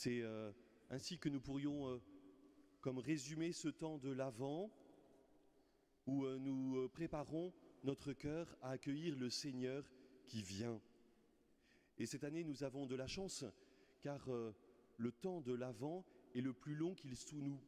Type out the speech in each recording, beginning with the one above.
C'est ainsi que nous pourrions comme résumer ce temps de l'Avent où nous préparons notre cœur à accueillir le Seigneur qui vient. Et cette année, nous avons de la chance car le temps de l'Avent est le plus long qu'il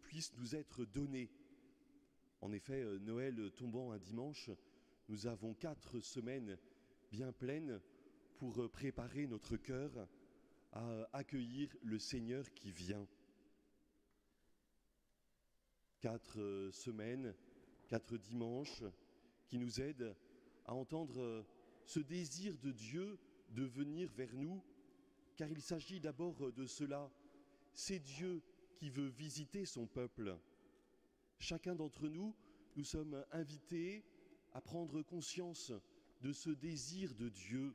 puisse nous être donné. En effet, Noël tombant un dimanche, nous avons 4 semaines bien pleines pour préparer notre cœur à accueillir le Seigneur qui vient. 4 semaines, 4 dimanches qui nous aident à entendre ce désir de Dieu de venir vers nous, car il s'agit d'abord de cela. C'est Dieu qui veut visiter son peuple. Chacun d'entre nous, nous sommes invités à prendre conscience de ce désir de Dieu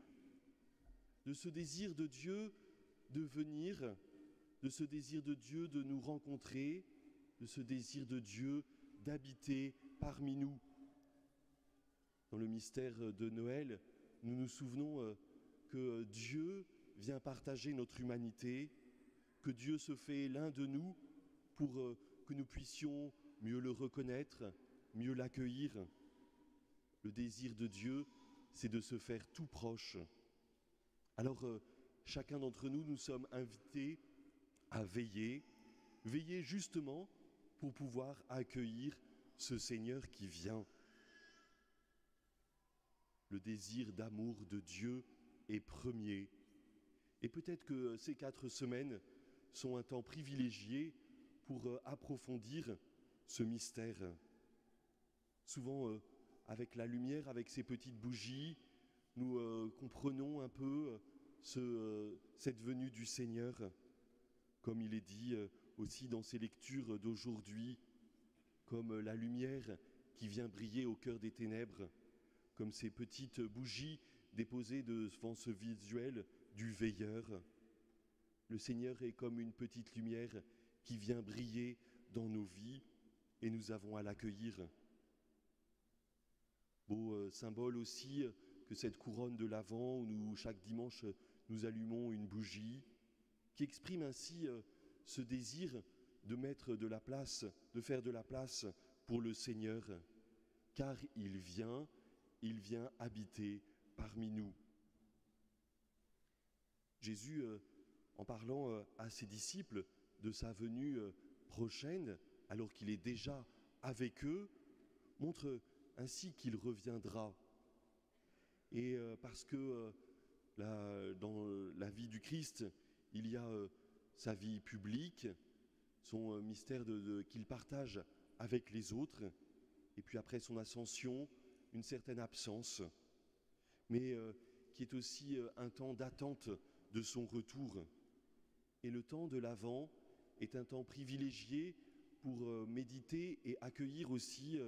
de venir, de ce désir de Dieu de nous rencontrer, de ce désir de Dieu d'habiter parmi nous. Dans le mystère de Noël, nous nous souvenons que Dieu vient partager notre humanité, que Dieu se fait l'un de nous pour que nous puissions mieux le reconnaître, mieux l'accueillir. Le désir de Dieu, c'est de se faire tout proche. Alors, chacun d'entre nous, nous sommes invités à veiller justement pour pouvoir accueillir ce Seigneur qui vient. Le désir d'amour de Dieu est premier. Et peut-être que ces 4 semaines sont un temps privilégié pour approfondir ce mystère. Souvent, avec la lumière, avec ces petites bougies, nous comprenons un peu cette venue du Seigneur, comme il est dit aussi dans ces lectures d'aujourd'hui, comme la lumière qui vient briller au cœur des ténèbres, comme ces petites bougies déposées devant ce visuel du veilleur. Le Seigneur est comme une petite lumière qui vient briller dans nos vies et nous avons à l'accueillir. Beau symbole aussi que cette couronne de l'Avent où nous, chaque dimanche, nous allumons une bougie qui exprime ainsi ce désir de mettre de la place, de faire de la place pour le Seigneur, car il vient habiter parmi nous. Jésus, en parlant à ses disciples de sa venue prochaine, alors qu'il est déjà avec eux, montre ainsi qu'il reviendra. Et parce que dans la vie du Christ, il y a sa vie publique, son mystère qu'il partage avec les autres, et puis après son ascension, une certaine absence, mais qui est aussi un temps d'attente de son retour. Et le temps de l'Avent est un temps privilégié pour méditer et accueillir aussi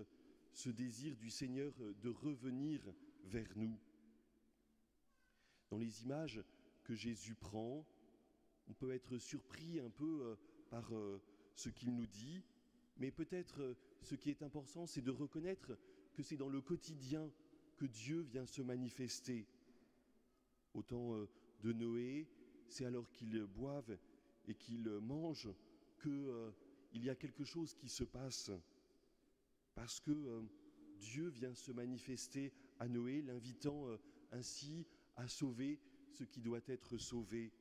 ce désir du Seigneur de revenir vers nous. Dans les images que Jésus prend, on peut être surpris un peu par ce qu'il nous dit, mais peut-être ce qui est important, c'est de reconnaître que c'est dans le quotidien que Dieu vient se manifester. Au temps de Noé, c'est alors qu'ils boivent et qu'ils mangent qu'il y a quelque chose qui se passe, parce que Dieu vient se manifester à Noé, l'invitant ainsi à sauver ce qui doit être sauvé,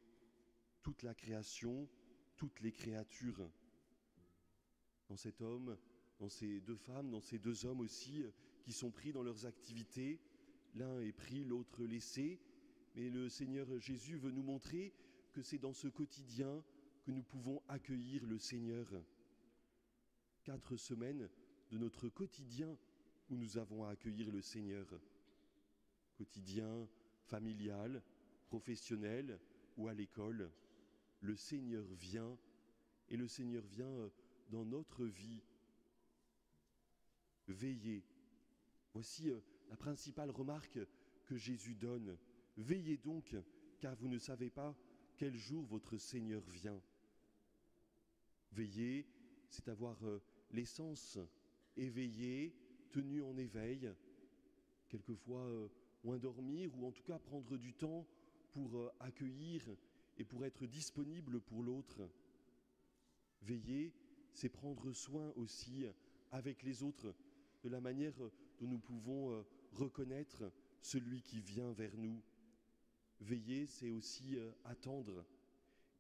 toute la création, toutes les créatures. Dans cet homme, dans ces 2 femmes, dans ces 2 hommes aussi, qui sont pris dans leurs activités, l'un est pris, l'autre laissé, mais le Seigneur Jésus veut nous montrer que c'est dans ce quotidien que nous pouvons accueillir le Seigneur. 4 semaines de notre quotidien où nous avons à accueillir le Seigneur. Quotidien familial, professionnel ou à l'école, le Seigneur vient et le Seigneur vient dans notre vie. Veillez. Voici la principale remarque que Jésus donne. Veillez donc, car vous ne savez pas quel jour votre Seigneur vient. Veiller, c'est avoir l'essence éveillée, tenue en éveil, quelquefois moins dormir ou en tout cas prendre du temps pour accueillir et pour être disponible pour l'autre. Veiller, c'est prendre soin aussi avec les autres, de la manière dont nous pouvons reconnaître celui qui vient vers nous. Veiller, c'est aussi attendre.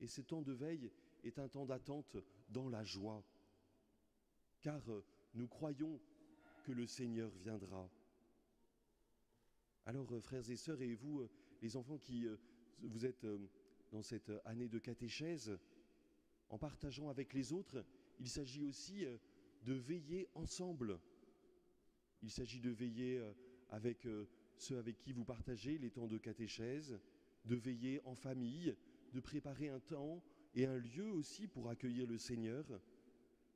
Et ce temps de veille est un temps d'attente dans la joie, car nous croyons que le Seigneur viendra. Alors, frères et sœurs, et vous, les enfants qui vous êtes dans cette année de catéchèse, en partageant avec les autres, il s'agit aussi de veiller ensemble. Il s'agit de veiller avec ceux avec qui vous partagez les temps de catéchèse, de veiller en famille, de préparer un temps et un lieu aussi pour accueillir le Seigneur.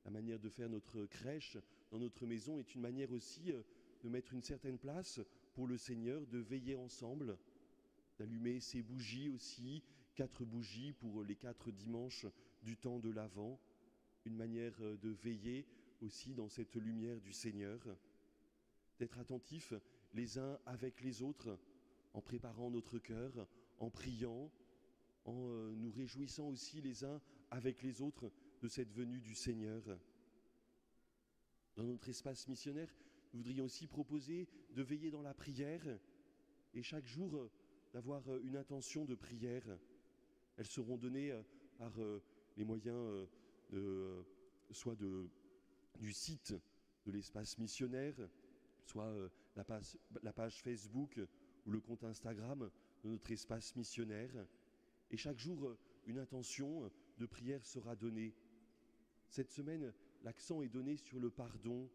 La manière de faire notre crèche dans notre maison est une manière aussi de mettre une certaine place pour le Seigneur, de veiller ensemble, d'allumer ces bougies aussi, 4 bougies pour les 4 dimanches du temps de l'Avent, une manière de veiller aussi dans cette lumière du Seigneur, d'être attentifs les uns avec les autres, en préparant notre cœur, en priant, en nous réjouissant aussi les uns avec les autres de cette venue du Seigneur. Dans notre espace missionnaire, nous voudrions aussi proposer de veiller dans la prière et chaque jour d'avoir une intention de prière. Elles seront données par les moyens soit du site de l'espace missionnaire, soit la page Facebook ou le compte Instagram de notre espace missionnaire. Et chaque jour, une intention de prière sera donnée. Cette semaine, l'accent est donné sur le pardon,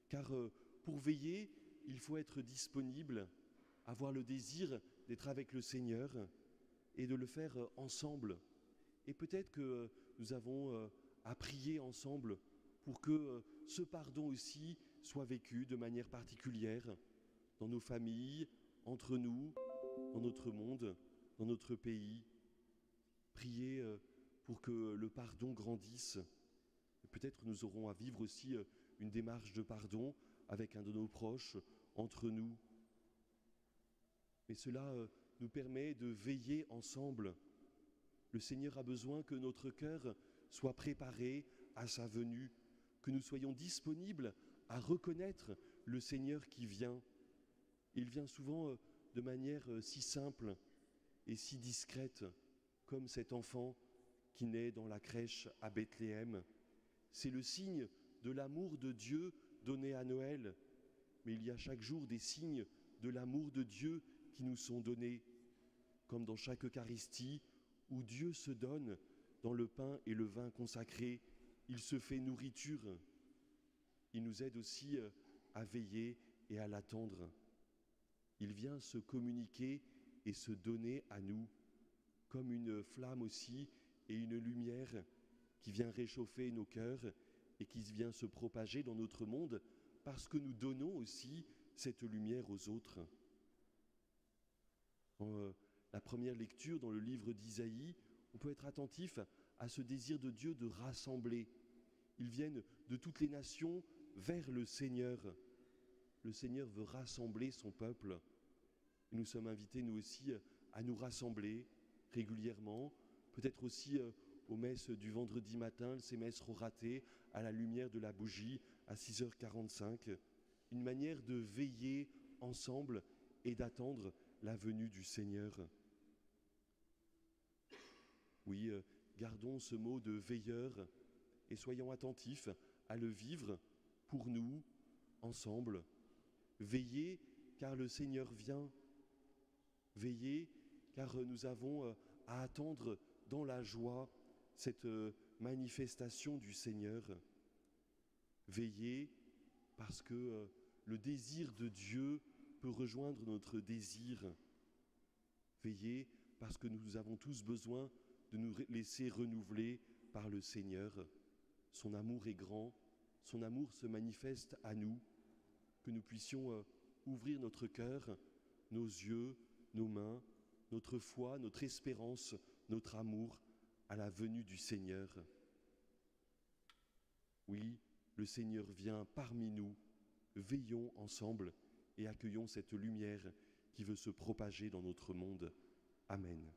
car pour veiller, il faut être disponible, avoir le désir d'être avec le Seigneur et de le faire ensemble. Et peut-être que nous avons à prier ensemble pour que ce pardon aussi soit vécu de manière particulière dans nos familles, entre nous, dans notre monde, dans notre pays. Prier pour que le pardon grandisse. Peut-être nous aurons à vivre aussi une démarche de pardon avec un de nos proches, entre nous. Mais cela nous permet de veiller ensemble. Le Seigneur a besoin que notre cœur soit préparé à sa venue, que nous soyons disponibles à reconnaître le Seigneur qui vient. Il vient souvent de manière si simple et si discrète, comme cet enfant qui naît dans la crèche à Bethléem. C'est le signe de l'amour de Dieu donné à Noël. Mais il y a chaque jour des signes de l'amour de Dieu qui nous sont donnés, comme dans chaque Eucharistie, où Dieu se donne dans le pain et le vin consacrés. Il se fait nourriture. Il nous aide aussi à veiller et à l'attendre. Il vient se communiquer et se donner à nous, comme une flamme aussi et une lumière qui vient réchauffer nos cœurs et qui vient se propager dans notre monde parce que nous donnons aussi cette lumière aux autres. Dans la première lecture dans le livre d'Isaïe, on peut être attentif à ce désir de Dieu de rassembler. Ils viennent de toutes les nations vers le Seigneur. Le Seigneur veut rassembler son peuple. Et nous sommes invités, nous aussi, à nous rassembler régulièrement, peut-être aussi aux messes du vendredi matin, ces messes roratées à la lumière de la bougie à 6h45, une manière de veiller ensemble et d'attendre la venue du Seigneur. Oui, gardons ce mot de veilleur et soyons attentifs à le vivre pour nous, ensemble. Veillez car le Seigneur vient. Veillez car nous avons à attendre dans la joie cette manifestation du Seigneur. Veillez parce que le désir de Dieu peut rejoindre notre désir. Veillez parce que nous avons tous besoin de nous laisser renouveler par le Seigneur. Son amour est grand, son amour se manifeste à nous, que nous puissions ouvrir notre cœur, nos yeux, nos mains, notre foi, notre espérance, notre amour à la venue du Seigneur. Oui, le Seigneur vient parmi nous. Veillons ensemble et accueillons cette lumière qui veut se propager dans notre monde. Amen.